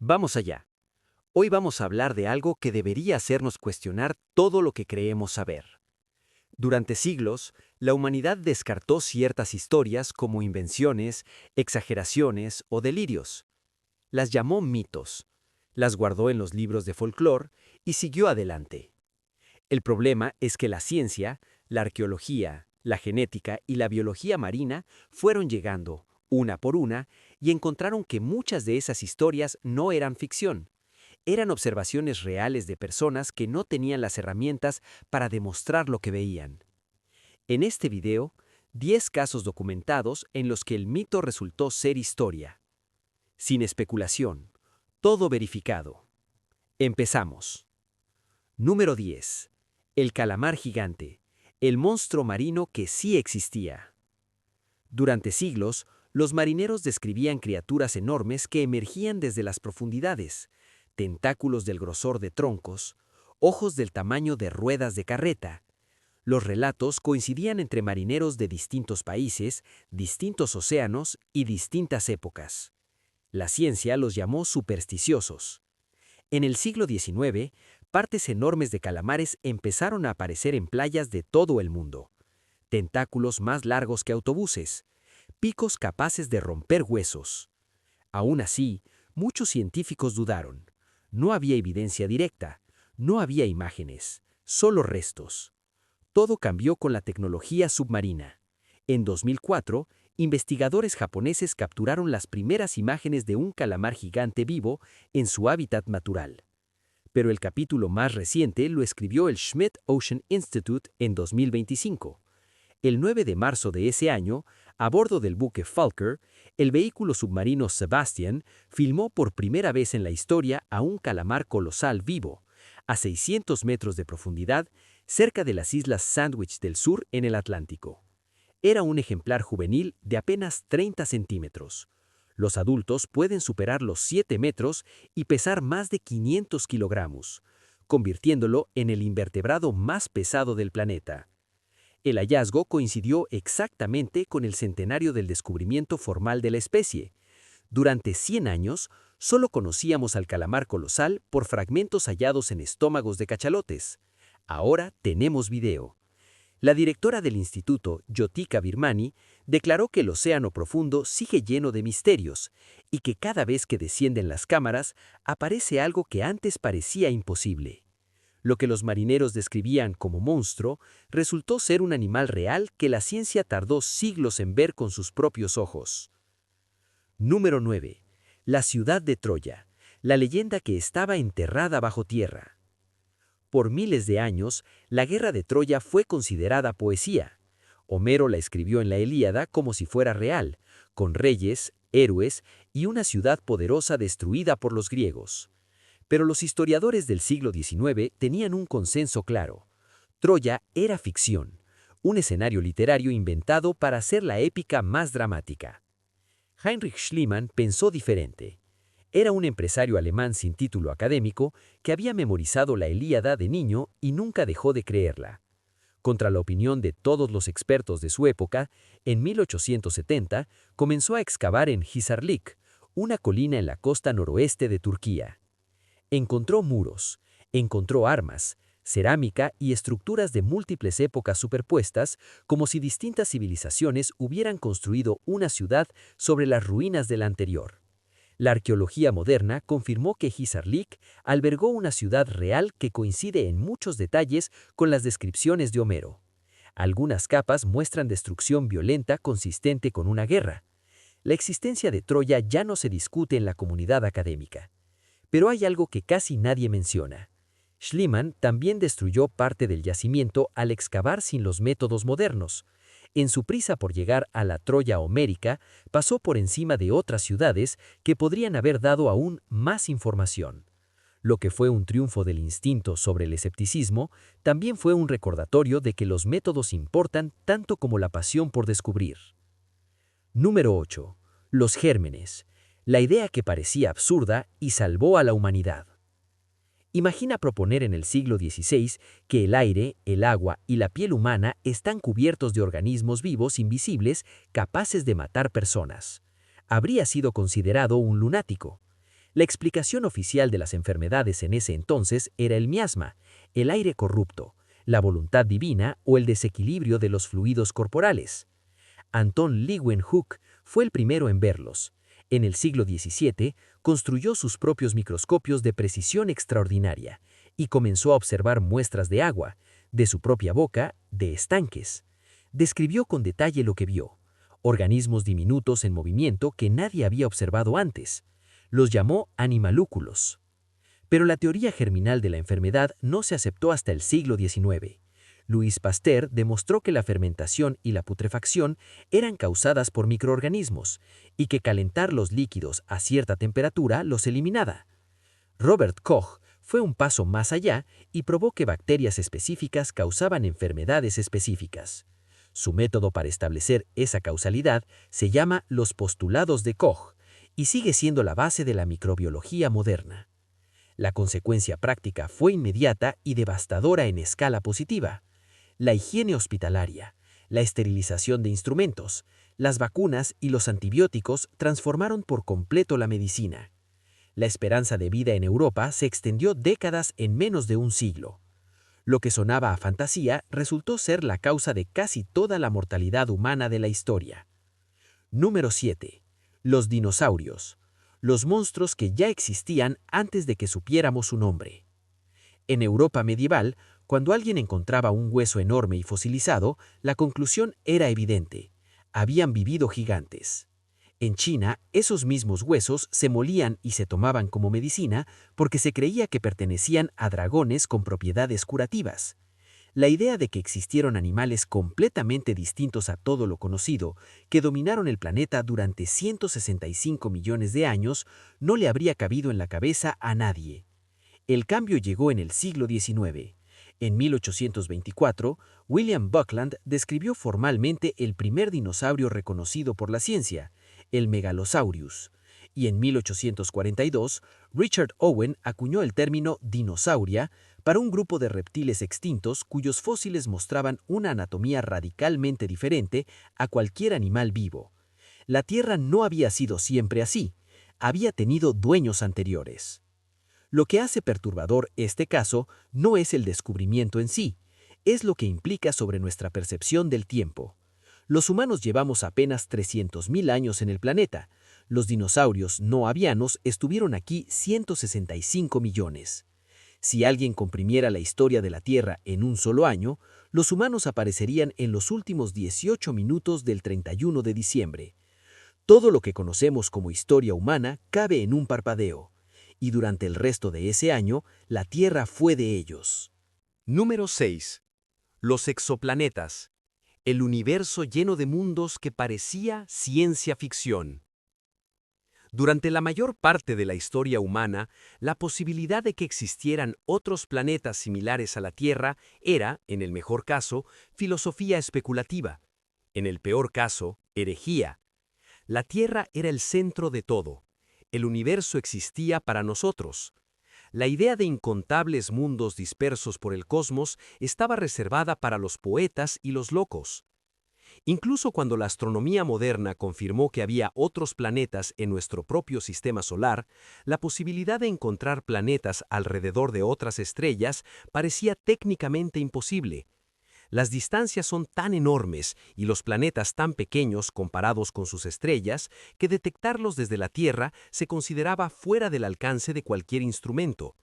Vamos allá. Hoy vamos a hablar de algo que debería hacernos cuestionar todo lo que creemos saber. Durante siglos, la humanidad descartó ciertas historias como invenciones, exageraciones o delirios. Las llamó mitos, las guardó en los libros de folclore y siguió adelante. El problema es que la ciencia, la arqueología, la genética y la biología marina fueron llegando, una por una, y encontraron que muchas de esas historias no eran ficción. Eran observaciones reales de personas que no tenían las herramientas para demostrar lo que veían. En este video, 10 casos documentados en los que el mito resultó ser historia. Sin especulación, todo verificado. Empezamos. Número 10. El calamar gigante, el monstruo marino que sí existía. Durante siglos, los marineros describían criaturas enormes que emergían desde las profundidades, tentáculos del grosor de troncos, ojos del tamaño de ruedas de carreta. Los relatos coincidían entre marineros de distintos países, distintos océanos y distintas épocas. La ciencia los llamó supersticiosos. En el siglo XIX, partes enormes de calamares empezaron a aparecer en playas de todo el mundo. Tentáculos más largos que autobuses, picos capaces de romper huesos. Aún así, muchos científicos dudaron. No había evidencia directa, no había imágenes, solo restos. Todo cambió con la tecnología submarina. En 2004, investigadores japoneses capturaron las primeras imágenes de un calamar gigante vivo en su hábitat natural. Pero el capítulo más reciente lo escribió el Schmidt Ocean Institute en 2025. El 9 de marzo de ese año, a bordo del buque Falker, el vehículo submarino Sebastian filmó por primera vez en la historia a un calamar colosal vivo, a 600 metros de profundidad, cerca de las islas Sandwich del Sur en el Atlántico. Era un ejemplar juvenil de apenas 30 centímetros. Los adultos pueden superar los 7 metros y pesar más de 500 kilogramos, convirtiéndolo en el invertebrado más pesado del planeta. El hallazgo coincidió exactamente con el centenario del descubrimiento formal de la especie. Durante 100 años, solo conocíamos al calamar colosal por fragmentos hallados en estómagos de cachalotes. Ahora tenemos video. La directora del instituto, Jyotika Virmani, declaró que el océano profundo sigue lleno de misterios y que cada vez que descienden las cámaras aparece algo que antes parecía imposible. Lo que los marineros describían como monstruo resultó ser un animal real que la ciencia tardó siglos en ver con sus propios ojos. Número 9. La ciudad de Troya, la leyenda que estaba enterrada bajo tierra. Por miles de años, la guerra de Troya fue considerada poesía. Homero la escribió en la Ilíada como si fuera real, con reyes, héroes y una ciudad poderosa destruida por los griegos. Pero los historiadores del siglo XIX tenían un consenso claro. Troya era ficción, un escenario literario inventado para hacer la épica más dramática. Heinrich Schliemann pensó diferente. Era un empresario alemán sin título académico que había memorizado la Ilíada de niño y nunca dejó de creerla. Contra la opinión de todos los expertos de su época, en 1870 comenzó a excavar en Hisarlik, una colina en la costa noroeste de Turquía. Encontró muros, encontró armas, cerámica y estructuras de múltiples épocas superpuestas, como si distintas civilizaciones hubieran construido una ciudad sobre las ruinas de la anterior. La arqueología moderna confirmó que Hisarlik albergó una ciudad real que coincide en muchos detalles con las descripciones de Homero. Algunas capas muestran destrucción violenta consistente con una guerra. La existencia de Troya ya no se discute en la comunidad académica. Pero hay algo que casi nadie menciona. Schliemann también destruyó parte del yacimiento al excavar sin los métodos modernos. En su prisa por llegar a la Troya homérica, pasó por encima de otras ciudades que podrían haber dado aún más información. Lo que fue un triunfo del instinto sobre el escepticismo, también fue un recordatorio de que los métodos importan tanto como la pasión por descubrir. Número 8. Los gérmenes. La idea que parecía absurda y salvó a la humanidad. Imagina proponer en el siglo XVI que el aire, el agua y la piel humana están cubiertos de organismos vivos invisibles capaces de matar personas. Habría sido considerado un lunático. La explicación oficial de las enfermedades en ese entonces era el miasma, el aire corrupto, la voluntad divina o el desequilibrio de los fluidos corporales. Anton Leeuwenhoek fue el primero en verlos. En el siglo XVII, construyó sus propios microscopios de precisión extraordinaria y comenzó a observar muestras de agua, de su propia boca, de estanques. Describió con detalle lo que vio: organismos diminutos en movimiento que nadie había observado antes. Los llamó animalúculos. Pero la teoría germinal de la enfermedad no se aceptó hasta el siglo XIX. Louis Pasteur demostró que la fermentación y la putrefacción eran causadas por microorganismos y que calentar los líquidos a cierta temperatura los eliminaba. Robert Koch fue un paso más allá y probó que bacterias específicas causaban enfermedades específicas. Su método para establecer esa causalidad se llama los postulados de Koch y sigue siendo la base de la microbiología moderna. La consecuencia práctica fue inmediata y devastadora en escala positiva. La higiene hospitalaria, la esterilización de instrumentos, las vacunas y los antibióticos transformaron por completo la medicina. La esperanza de vida en Europa se extendió décadas en menos de un siglo. Lo que sonaba a fantasía resultó ser la causa de casi toda la mortalidad humana de la historia. Número 7. Los dinosaurios. Los monstruos que ya existían antes de que supiéramos su nombre. En Europa medieval, cuando alguien encontraba un hueso enorme y fosilizado, la conclusión era evidente: habían vivido gigantes. En China, esos mismos huesos se molían y se tomaban como medicina porque se creía que pertenecían a dragones con propiedades curativas. La idea de que existieron animales completamente distintos a todo lo conocido, que dominaron el planeta durante 165 millones de años, no le habría cabido en la cabeza a nadie. El cambio llegó en el siglo XIX. En 1824, William Buckland describió formalmente el primer dinosaurio reconocido por la ciencia, el Megalosaurus, y en 1842, Richard Owen acuñó el término dinosauria para un grupo de reptiles extintos cuyos fósiles mostraban una anatomía radicalmente diferente a cualquier animal vivo. La Tierra no había sido siempre así, había tenido dueños anteriores. Lo que hace perturbador este caso no es el descubrimiento en sí, es lo que implica sobre nuestra percepción del tiempo. Los humanos llevamos apenas 300.000 años en el planeta. Los dinosaurios no avianos estuvieron aquí 165 millones. Si alguien comprimiera la historia de la Tierra en un solo año, los humanos aparecerían en los últimos 18 minutos del 31 de diciembre. Todo lo que conocemos como historia humana cabe en un parpadeo, y durante el resto de ese año, la Tierra fue de ellos. Número 6. Los exoplanetas. El universo lleno de mundos que parecía ciencia ficción. Durante la mayor parte de la historia humana, la posibilidad de que existieran otros planetas similares a la Tierra era, en el mejor caso, filosofía especulativa. En el peor caso, herejía. La Tierra era el centro de todo. El universo existía para nosotros. La idea de incontables mundos dispersos por el cosmos estaba reservada para los poetas y los locos. Incluso cuando la astronomía moderna confirmó que había otros planetas en nuestro propio sistema solar, la posibilidad de encontrar planetas alrededor de otras estrellas parecía técnicamente imposible. Las distancias son tan enormes y los planetas tan pequeños comparados con sus estrellas que detectarlos desde la Tierra se consideraba fuera del alcance de cualquier instrumento.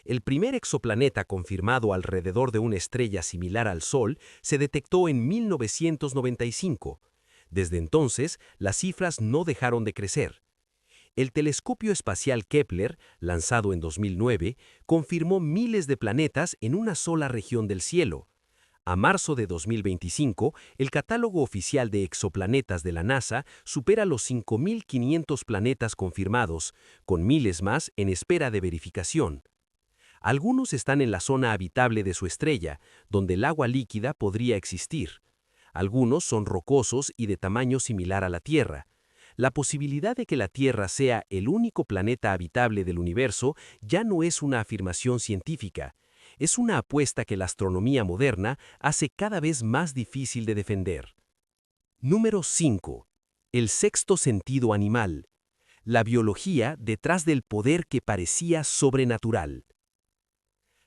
El primer exoplaneta confirmado alrededor de una estrella similar al Sol se detectó en 1995. Desde entonces, las cifras no dejaron de crecer. El telescopio espacial Kepler, lanzado en 2009, confirmó miles de planetas en una sola región del cielo. A marzo de 2025, el catálogo oficial de exoplanetas de la NASA supera los 5.500 planetas confirmados, con miles más en espera de verificación. Algunos están en la zona habitable de su estrella, donde el agua líquida podría existir. Algunos son rocosos y de tamaño similar a la Tierra. La posibilidad de que la Tierra sea el único planeta habitable del universo ya no es una afirmación científica. Es una apuesta que la astronomía moderna hace cada vez más difícil de defender. Número 5. El sexto sentido animal. la biología detrás del poder que parecía sobrenatural.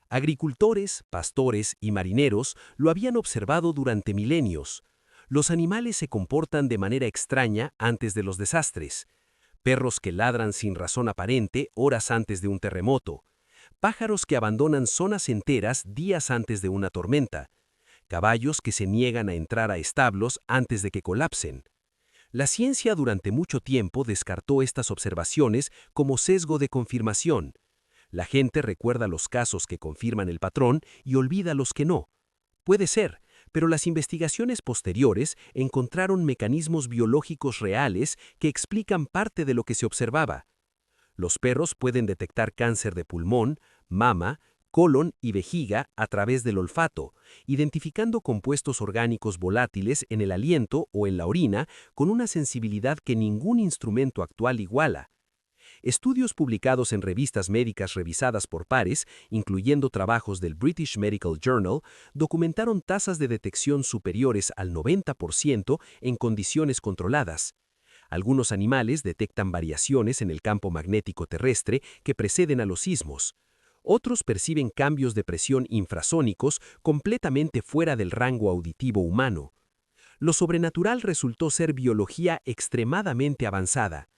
Agricultores, pastores y marineros lo habían observado durante milenios. Los animales se comportan de manera extraña antes de los desastres. Perros que ladran sin razón aparente horas antes de un terremoto. Pájaros que abandonan zonas enteras días antes de una tormenta. Caballos que se niegan a entrar a establos antes de que colapsen. La ciencia durante mucho tiempo descartó estas observaciones como sesgo de confirmación. La gente recuerda los casos que confirman el patrón y olvida los que no. Puede ser, pero las investigaciones posteriores encontraron mecanismos biológicos reales que explican parte de lo que se observaba. Los perros pueden detectar cáncer de pulmón, mama, colon y vejiga a través del olfato, identificando compuestos orgánicos volátiles en el aliento o en la orina con una sensibilidad que ningún instrumento actual iguala. Estudios publicados en revistas médicas revisadas por pares, incluyendo trabajos del British Medical Journal, documentaron tasas de detección superiores al 90% en condiciones controladas. Algunos animales detectan variaciones en el campo magnético terrestre que preceden a los sismos. Otros perciben cambios de presión infrasónicos completamente fuera del rango auditivo humano. Lo sobrenatural resultó ser biología extremadamente avanzada.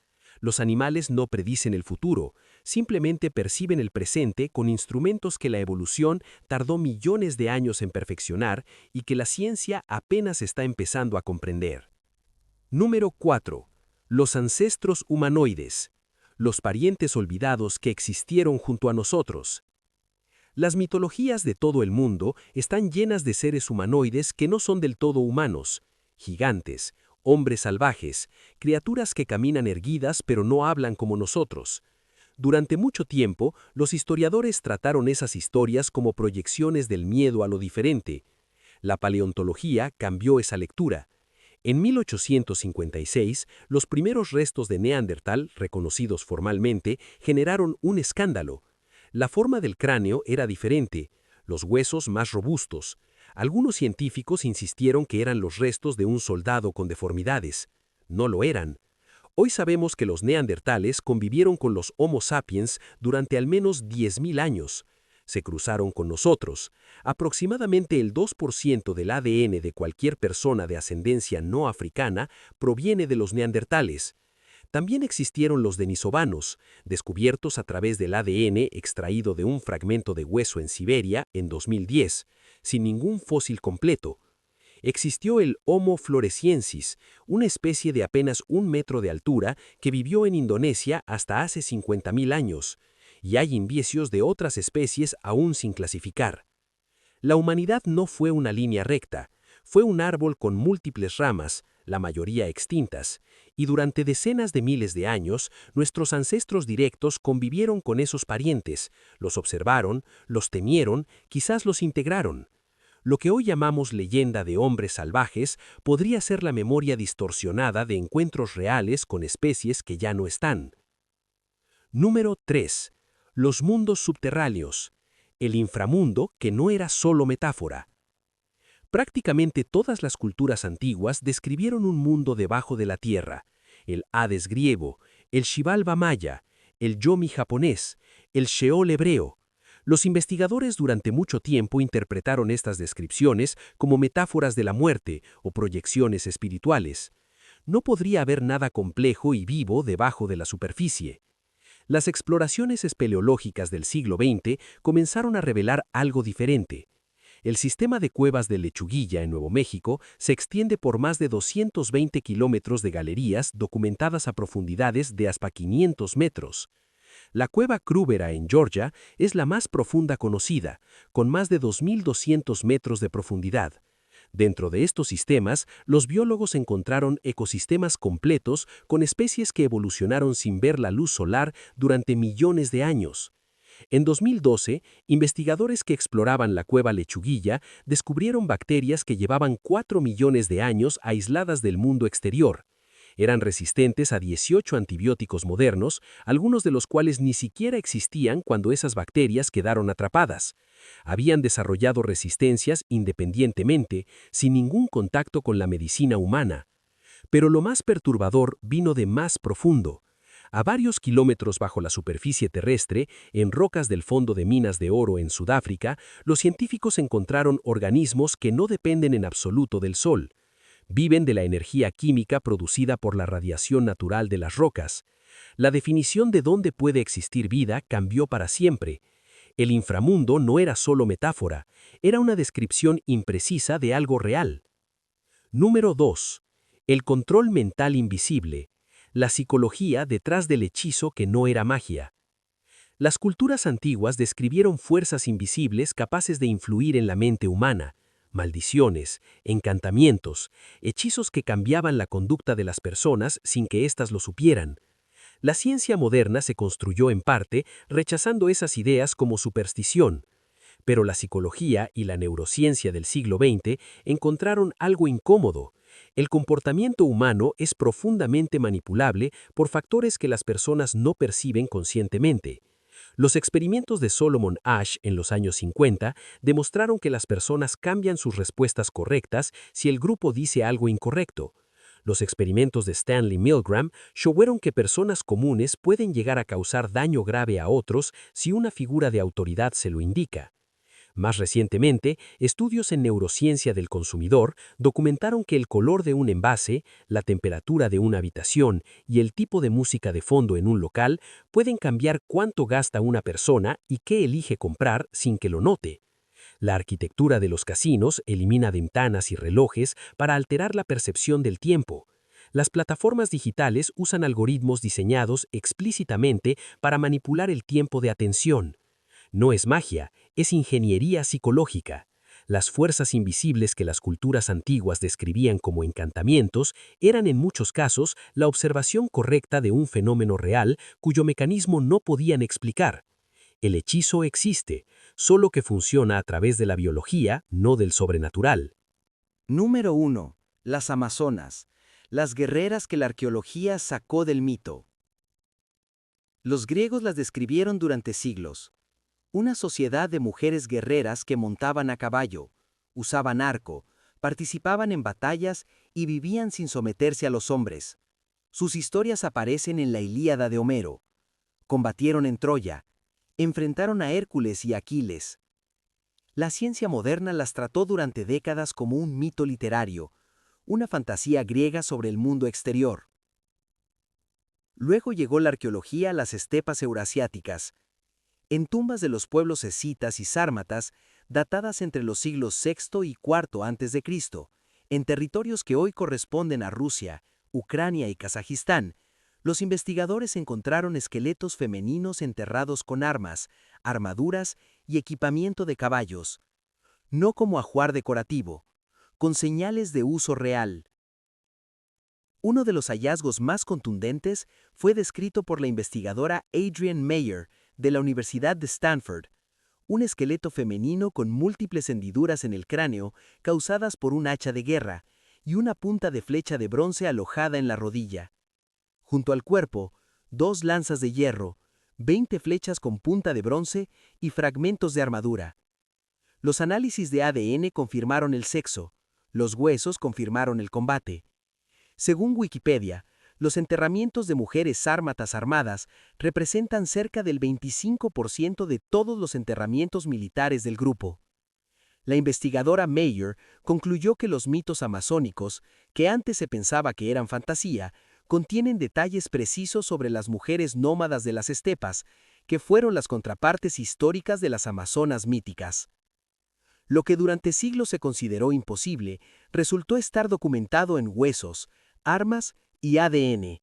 Los animales no predicen el futuro, simplemente perciben el presente con instrumentos que la evolución tardó millones de años en perfeccionar y que la ciencia apenas está empezando a comprender. Número 4. Los ancestros humanoides. Los parientes olvidados que existieron junto a nosotros. Las mitologías de todo el mundo están llenas de seres humanoides que no son del todo humanos, gigantes, hombres salvajes, criaturas que caminan erguidas pero no hablan como nosotros. Durante mucho tiempo, los historiadores trataron esas historias como proyecciones del miedo a lo diferente. La paleontología cambió esa lectura. En 1856, los primeros restos de Neandertal, reconocidos formalmente, generaron un escándalo. La forma del cráneo era diferente, los huesos más robustos. Algunos científicos insistieron que eran los restos de un soldado con deformidades. No lo eran. Hoy sabemos que los neandertales convivieron con los Homo sapiens durante al menos 10.000 años. Se cruzaron con nosotros. Aproximadamente el 2% del ADN de cualquier persona de ascendencia no africana proviene de los neandertales. También existieron los denisovanos, descubiertos a través del ADN extraído de un fragmento de hueso en Siberia en 2010, sin ningún fósil completo. Existió el Homo floresiensis, una especie de apenas 1 metro de altura que vivió en Indonesia hasta hace 50.000 años, y hay indicios de otras especies aún sin clasificar. La humanidad no fue una línea recta, fue un árbol con múltiples ramas, la mayoría extintas, y durante decenas de miles de años, nuestros ancestros directos convivieron con esos parientes, los observaron, los temieron, quizás los integraron. Lo que hoy llamamos leyenda de hombres salvajes podría ser la memoria distorsionada de encuentros reales con especies que ya no están. Número 3. Los mundos subterráneos. El inframundo que no era solo metáfora. Prácticamente todas las culturas antiguas describieron un mundo debajo de la tierra, el Hades griego, el Xibalba maya, el Yomi japonés, el Sheol hebreo. Los investigadores durante mucho tiempo interpretaron estas descripciones como metáforas de la muerte o proyecciones espirituales. No podría haber nada complejo y vivo debajo de la superficie. Las exploraciones espeleológicas del siglo XX comenzaron a revelar algo diferente. El sistema de cuevas de Lechuguilla en Nuevo México se extiende por más de 220 kilómetros de galerías documentadas a profundidades de hasta 500 metros. La cueva Krubera en Georgia es la más profunda conocida, con más de 2.200 metros de profundidad. Dentro de estos sistemas, los biólogos encontraron ecosistemas completos con especies que evolucionaron sin ver la luz solar durante millones de años. En 2012, investigadores que exploraban la cueva Lechuguilla descubrieron bacterias que llevaban 4 millones de años aisladas del mundo exterior. Eran resistentes a 18 antibióticos modernos, algunos de los cuales ni siquiera existían cuando esas bacterias quedaron atrapadas. Habían desarrollado resistencias independientemente, sin ningún contacto con la medicina humana. Pero lo más perturbador vino de más profundo. A varios kilómetros bajo la superficie terrestre, en rocas del fondo de minas de oro en Sudáfrica, los científicos encontraron organismos que no dependen en absoluto del Sol. Viven de la energía química producida por la radiación natural de las rocas. La definición de dónde puede existir vida cambió para siempre. El inframundo no era solo metáfora, era una descripción imprecisa de algo real. Número 2. El control mental invisible. La psicología detrás del hechizo que no era magia. Las culturas antiguas describieron fuerzas invisibles capaces de influir en la mente humana, maldiciones, encantamientos, hechizos que cambiaban la conducta de las personas sin que éstas lo supieran. La ciencia moderna se construyó en parte rechazando esas ideas como superstición, pero la psicología y la neurociencia del siglo XX encontraron algo incómodo. El comportamiento humano es profundamente manipulable por factores que las personas no perciben conscientemente. Los experimentos de Solomon Asch en los años 50 demostraron que las personas cambian sus respuestas correctas si el grupo dice algo incorrecto. Los experimentos de Stanley Milgram showaron que personas comunes pueden llegar a causar daño grave a otros si una figura de autoridad se lo indica. Más recientemente, estudios en neurociencia del consumidor documentaron que el color de un envase, la temperatura de una habitación y el tipo de música de fondo en un local pueden cambiar cuánto gasta una persona y qué elige comprar sin que lo note. La arquitectura de los casinos elimina ventanas y relojes para alterar la percepción del tiempo. Las plataformas digitales usan algoritmos diseñados explícitamente para manipular el tiempo de atención. No es magia, es ingeniería psicológica. Las fuerzas invisibles que las culturas antiguas describían como encantamientos eran en muchos casos la observación correcta de un fenómeno real cuyo mecanismo no podían explicar. El hechizo existe, solo que funciona a través de la biología, no del sobrenatural. Número 1. Las Amazonas, las guerreras que la arqueología sacó del mito. Los griegos las describieron durante siglos. Una sociedad de mujeres guerreras que montaban a caballo, usaban arco, participaban en batallas y vivían sin someterse a los hombres. Sus historias aparecen en la Ilíada de Homero. Combatieron en Troya, enfrentaron a Hércules y Aquiles. La ciencia moderna las trató durante décadas como un mito literario, una fantasía griega sobre el mundo exterior. Luego llegó la arqueología a las estepas eurasiáticas. En tumbas de los pueblos escitas y sármatas, datadas entre los siglos VI y IV a.C., en territorios que hoy corresponden a Rusia, Ucrania y Kazajistán, los investigadores encontraron esqueletos femeninos enterrados con armas, armaduras y equipamiento de caballos, no como ajuar decorativo, con señales de uso real. Uno de los hallazgos más contundentes fue descrito por la investigadora Adrienne Mayer, de la Universidad de Stanford, un esqueleto femenino con múltiples hendiduras en el cráneo causadas por un hacha de guerra y una punta de flecha de bronce alojada en la rodilla. Junto al cuerpo, 2 lanzas de hierro, 20 flechas con punta de bronce y fragmentos de armadura. Los análisis de ADN confirmaron el sexo, los huesos confirmaron el combate. Según Wikipedia, los enterramientos de mujeres sármatas armadas representan cerca del 25% de todos los enterramientos militares del grupo. La investigadora Mayer concluyó que los mitos amazónicos, que antes se pensaba que eran fantasía, contienen detalles precisos sobre las mujeres nómadas de las estepas, que fueron las contrapartes históricas de las amazonas míticas. Lo que durante siglos se consideró imposible, resultó estar documentado en huesos, armas y ADN.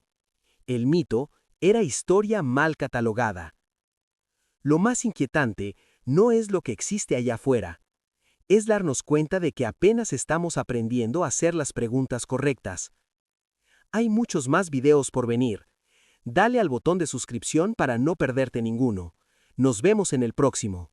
El mito era historia mal catalogada. Lo más inquietante no es lo que existe allá afuera, es darnos cuenta de que apenas estamos aprendiendo a hacer las preguntas correctas. Hay muchos más videos por venir. Dale al botón de suscripción para no perderte ninguno. Nos vemos en el próximo.